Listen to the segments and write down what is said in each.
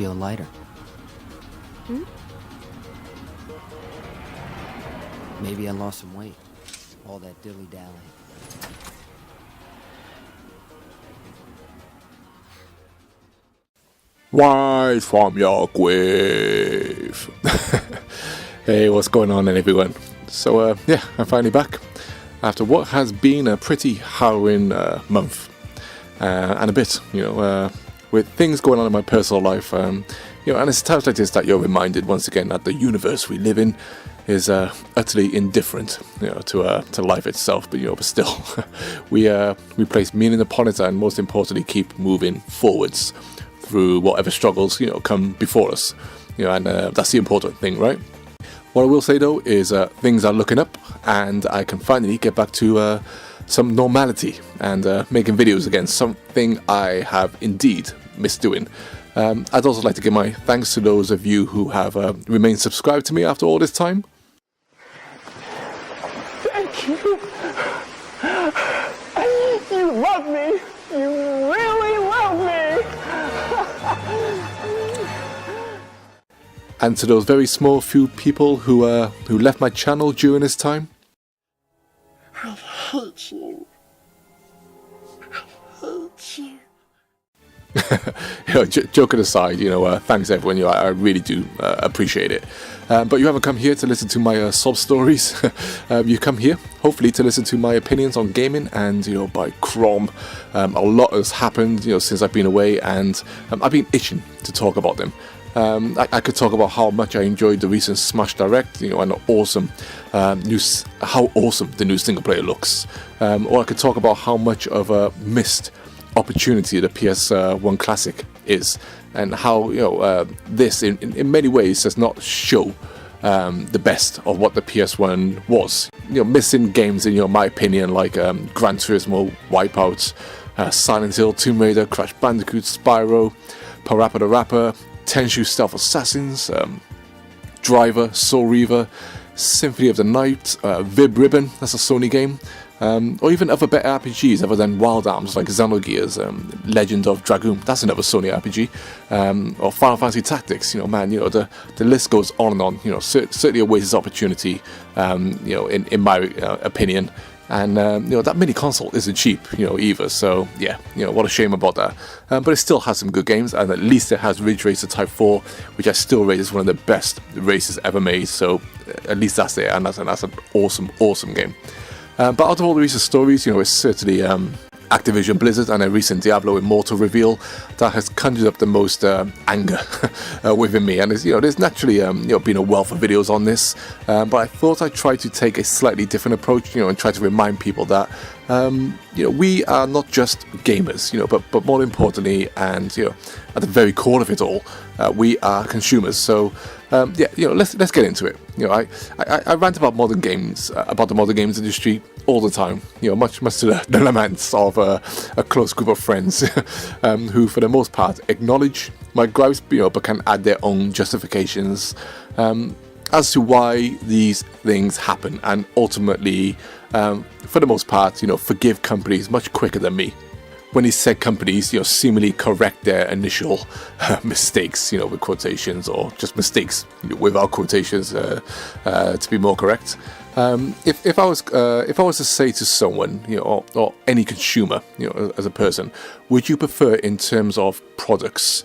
feel lighter. Hmm? Maybe I lost some weight. All that dilly-dally. Rise from your grave. Hey, what's going on, everyone? So, yeah, I'm finally back after what has been a pretty harrowing month and a bit, with things going on in my personal life. And it's times like this that you're reminded once again that the universe we live in is utterly indifferent, to life itself. But still, we place meaning upon it, and most importantly, keep moving forwards through whatever struggles come before us. And that's the important thing, right? What I will say though is things are looking up, and I can finally get back to some normality and making videos again, something I have indeed missed doing. I'd also like to give my thanks to those of you who have remained subscribed to me after all this time. Thank you. You love me. You really love me. And to those very small few people who left my channel during this time. I hate you. I hate you. Joking aside, thanks everyone. I really do appreciate it. But you haven't come here to listen to my sob stories. You come here, hopefully, to listen to my opinions on gaming. And by Crom, a lot has happened, since I've been away, and I've been itching to talk about them. I could talk about how much I enjoyed the recent Smash Direct, and how awesome the new single player looks. Or I could talk about how much of a missed opportunity the PS1 Classic is, and how this in many ways does not show the best of what the PS1 was. Missing games in my opinion, like Gran Turismo, Wipeout, Silent Hill, Tomb Raider, Crash Bandicoot, Spyro, Parappa the Rapper, Tenchu Stealth Assassins, Driver, Soul Reaver, Symphony of the Night, Vib Ribbon, that's a Sony game, or even other better RPGs other than Wild Arms like Xenogears, Legend of Dragoon, that's another Sony RPG, or Final Fantasy Tactics. The list goes on and on. Certainly a wasted opportunity, in my opinion. And that mini console isn't cheap, either. So yeah, what a shame about that. But it still has some good games, and at least it has Ridge Racer Type 4, which I still rate as one of the best races ever made. So at least that's there, and that's an awesome game. But out of all the recent stories, it's certainly Activision Blizzard and a recent Diablo Immortal reveal that has conjured up the most anger within me. And there's naturally been a wealth of videos on this, but I thought I'd try to take a slightly different approach, and try to remind people that we are not just gamers, but more importantly, and at the very core of it all, we are consumers. So let's get into it. I rant about modern games, about the modern games industry all the time. Much to the laments of a close group of friends who, for the most part, acknowledge my gripes, but can add their own justifications as to why these things happen, and ultimately, for the most part, forgive companies much quicker than me when these said companies, seemingly correct their initial mistakes, with quotations, or just mistakes without quotations, to be more correct. If I was to say to someone, or any consumer, as a person, would you prefer, in terms of products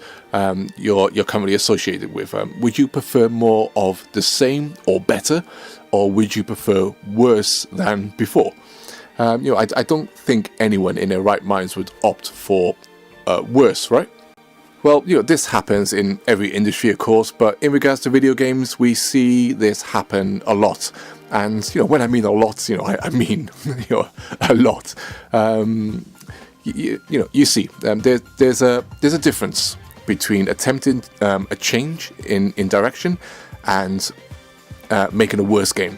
you're currently associated with, would you prefer more of the same or better, or would you prefer worse than before? I don't think anyone in their right minds would opt for worse, right? Well, this happens in every industry, of course, but in regards to video games, we see this happen a lot. And, when I mean a lot, I mean, a lot. You see, there's a difference between attempting a change in direction and making a worse game.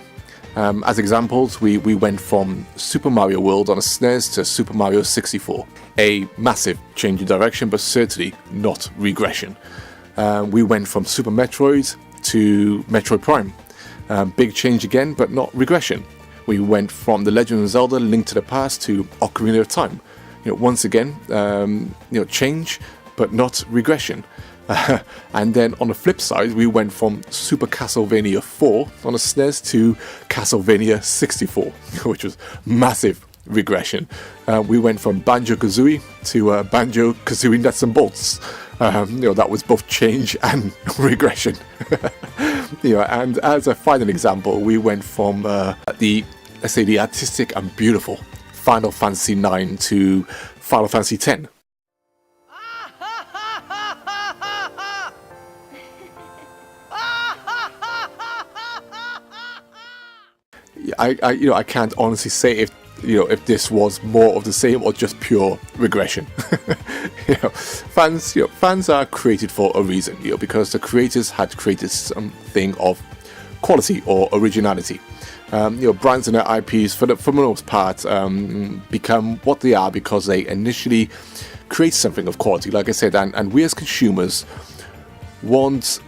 As examples, we went from Super Mario World on a SNES to Super Mario 64. A massive change in direction, but certainly not regression. We went from Super Metroid to Metroid Prime. Big change again, but not regression. We went from The Legend of Zelda: Link to the Past to Ocarina of Time. Once again, change, but not regression. And then on the flip side, we went from Super Castlevania 4 on the SNES to Castlevania 64, which was massive regression. We went from Banjo-Kazooie to Banjo-Kazooie Nuts and Bolts. That was both change and regression. And as a final example, we went from the artistic and beautiful Final Fantasy IX to Final Fantasy X. I can't honestly say if this was more of the same or just pure regression. Fans are created for a reason, because the creators had created something of quality or originality. Brands and their IPs, for the most part, become what they are because they initially create something of quality, like I said, and we as consumers want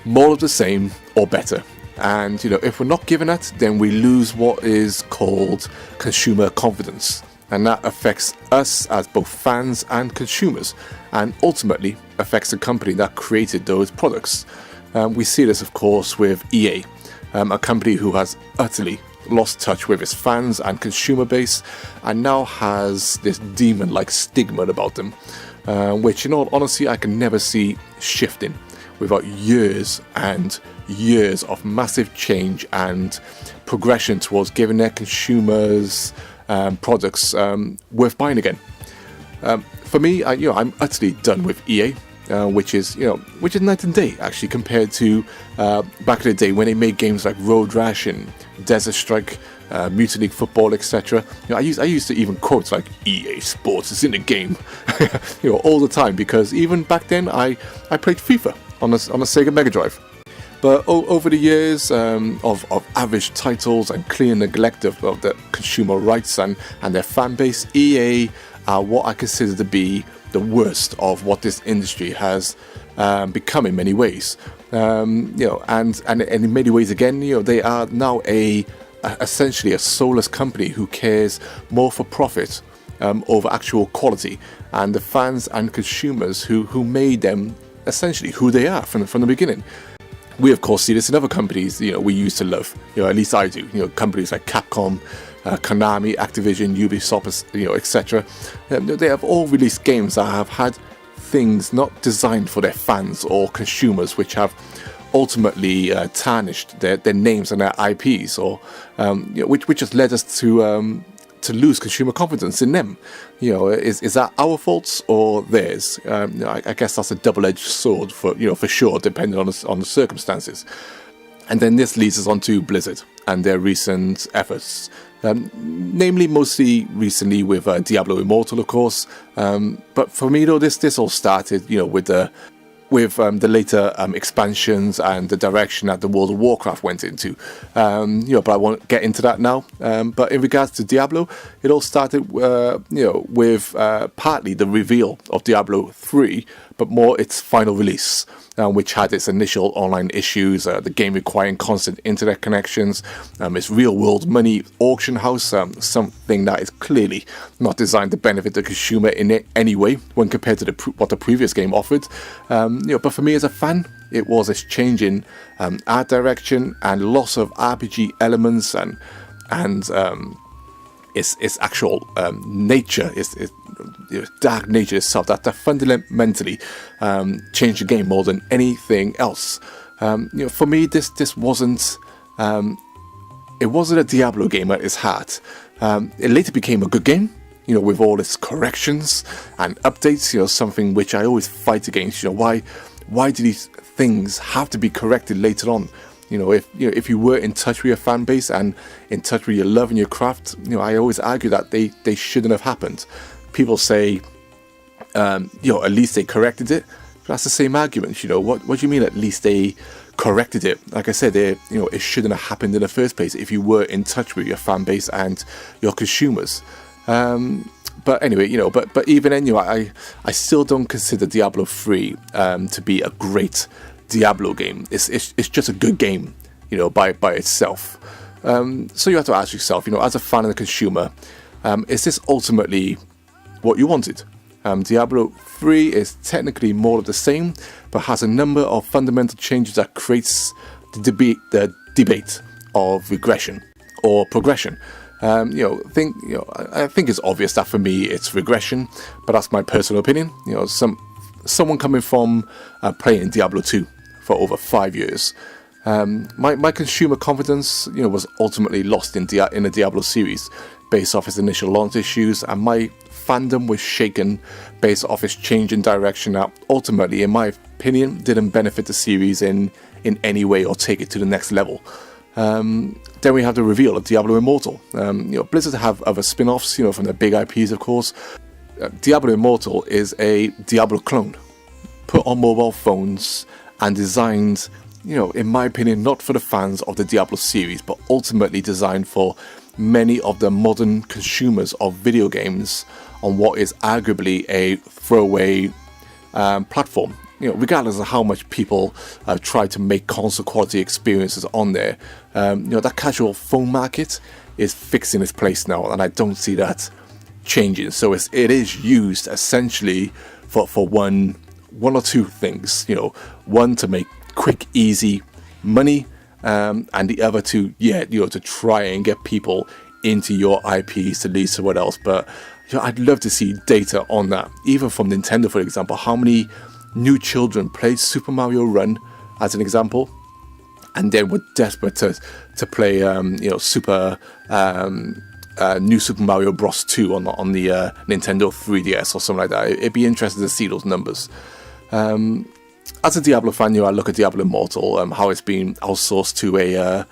more of the same or better. And if we're not given that, then we lose what is called consumer confidence, and that affects us as both fans and consumers, and ultimately affects the company that created those products. We see this, of course, with EA, a company who has utterly lost touch with its fans and consumer base, and now has this demon-like stigma about them, which, in all honesty, I can never see shifting without years and years of massive change and progression towards giving their consumers products worth buying again. For me, I'm utterly done with EA, which is night and day actually compared to back in the day when they made games like Road Rash and Desert Strike, Mutant League Football, etc. I used to even quote like EA Sports is in the game, all the time, because even back then I played FIFA on a Sega Mega Drive. But over the years of average titles and clear neglect of the consumer rights and their fan base, EA are what I consider to be the worst of what this industry has become in many ways. And in many ways again, they are now essentially a soulless company who cares more for profit over actual quality, and the fans and consumers who made them essentially who they are from the beginning. We of course see this in other companies we used to love, at least I do, companies like Capcom, Konami, Activision, Ubisoft, etc. They have all released games that have had things not designed for their fans or consumers, which have ultimately tarnished their names and their IPs, or which has led us to lose consumer confidence in them. Is that our faults or theirs? I guess that's a double-edged sword for sure, depending on the circumstances. And then this leads us on to Blizzard and their recent efforts, namely mostly recently with Diablo Immortal, of course. But for me, though, this all started, with the later expansions and the direction that the World of Warcraft went into. But I won't get into that now. But in regards to Diablo, it all started, with partly the reveal of Diablo 3, but more its final release, which had its initial online issues, the game requiring constant internet connections, its real-world money auction house, something that is clearly not designed to benefit the consumer in any way when compared to what the previous game offered. But for me as a fan, it was this change in art direction and loss of RPG elements and its actual nature, its dark nature itself, that fundamentally changed the game more than anything else. For me, this wasn't a Diablo game at its heart. It later became a good game, with all its corrections and updates. Something which I always fight against. Why do these things have to be corrected later on? If you were in touch with your fan base and in touch with your love and your craft, I always argue that they shouldn't have happened. People say, at least they corrected it. But that's the same argument. What do you mean? At least they corrected it? Like I said, it shouldn't have happened in the first place if you were in touch with your fan base and your consumers. But anyway, but even then, I still don't consider Diablo 3 to be a great Diablo game. It's just a good game, by itself. So you have to ask yourself, as a fan and a consumer, is this ultimately what you wanted? Diablo 3 is technically more of the same, but has a number of fundamental changes that creates the debate of regression or progression. I think it's obvious that for me it's regression, but that's my personal opinion. Someone coming from playing Diablo 2 for over 5 years. My consumer confidence, was ultimately lost in the Diablo series based off its initial launch issues, and my fandom was shaken based off its change in direction that ultimately, in my opinion, didn't benefit the series in any way or take it to the next level. Then we have the reveal of Diablo Immortal. Blizzard have other spin-offs, from the big IPs, of course. Diablo Immortal is a Diablo clone, put on mobile phones and designed, in my opinion, not for the fans of the Diablo series, but ultimately designed for many of the modern consumers of video games on what is arguably a throwaway platform. Regardless of how much people try to make console quality experiences on there, that casual phone market is fixing its place now, and I don't see that changing. So it is used essentially for one or two things. One, to make quick, easy money, and the other to try and get people into your IPs to lead someone else. But I'd love to see data on that, even from Nintendo, for example. How many new children played Super Mario Run, as an example, and then were desperate to play New Super Mario Bros. 2 on the Nintendo 3DS or something like that. It'd be interesting to see those numbers. As a Diablo fan, I look at Diablo Immortal, how it's been outsourced to a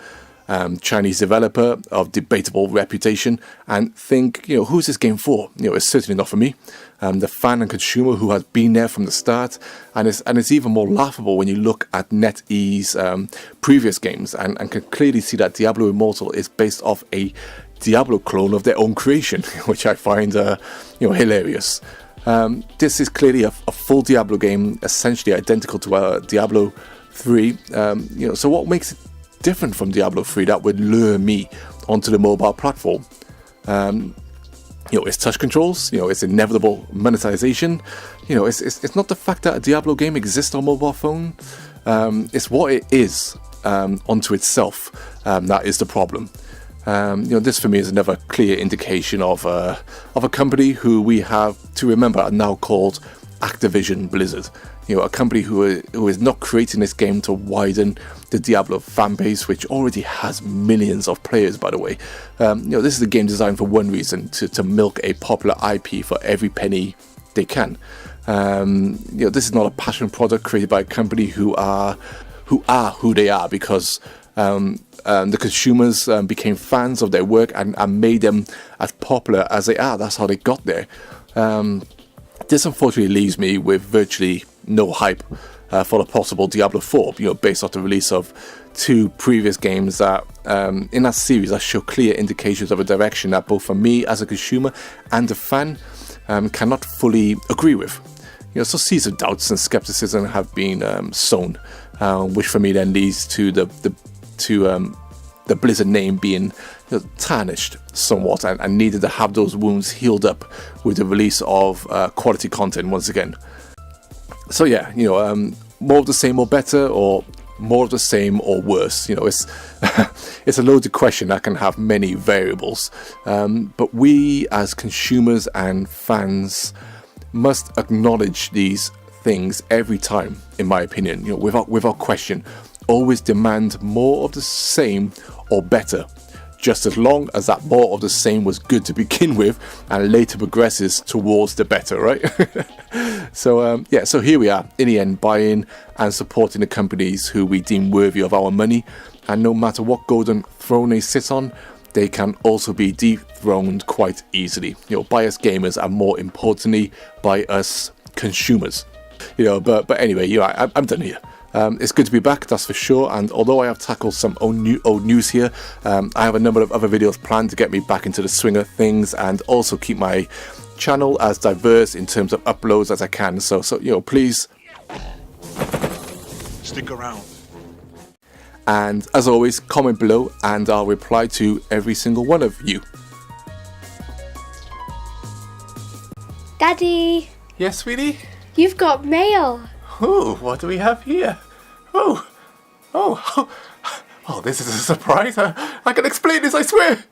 Chinese developer of debatable reputation, and think, who's this game for? It's certainly not for me. The fan and consumer who has been there from the start, and it's even more laughable when you look at NetEase's previous games and can clearly see that Diablo Immortal is based off a Diablo clone of their own creation, which I find hilarious. This is clearly a full Diablo game, essentially identical to Diablo 3. So what makes it different from Diablo 3 that would lure me onto the mobile platform? It's touch controls, it's inevitable monetization. It's not the fact that a Diablo game exists on mobile phone, it's what it is onto itself that is the problem. This for me is another clear indication of a company who we have to remember are now called Activision Blizzard. A company who is not creating this game to widen the Diablo fan base, which already has millions of players, by the way. This is a game designed for one reason, to milk a popular IP for every penny they can. This is not a passion product created by a company who are who they are because the consumers became fans of their work and made them as popular as they are. That's how they got there. This unfortunately leaves me with virtually no hype for the possible Diablo 4, based off the release of two previous games that in that series that show clear indications of a direction that both for me as a consumer and a fan cannot fully agree with. So seeds of doubts and skepticism have been sown, which for me then leads to the Blizzard name being tarnished somewhat, and needed to have those wounds healed up with the release of quality content once again. So more of the same or better, or more of the same or worse? It's a loaded question that can have many variables. But we as consumers and fans must acknowledge these things every time, in my opinion. Without question, always demand more of the same or better, just as long as that more of the same was good to begin with and later progresses towards the better, right? So here we are, in the end, buying and supporting the companies who we deem worthy of our money, and no matter what golden throne they sit on, they can also be dethroned quite easily, by us gamers, and more importantly, by us consumers. But anyway, I'm done here. It's good to be back, that's for sure, and although I have tackled some old news here, I have a number of other videos planned to get me back into the swing of things, and also keep my channel as diverse in terms of uploads as I can. So please stick around. And as always, comment below and I'll reply to every single one of you. Daddy! Yes, sweetie? You've got mail. Oh, what do we have here? Oh, this is a surprise. I can explain this, I swear.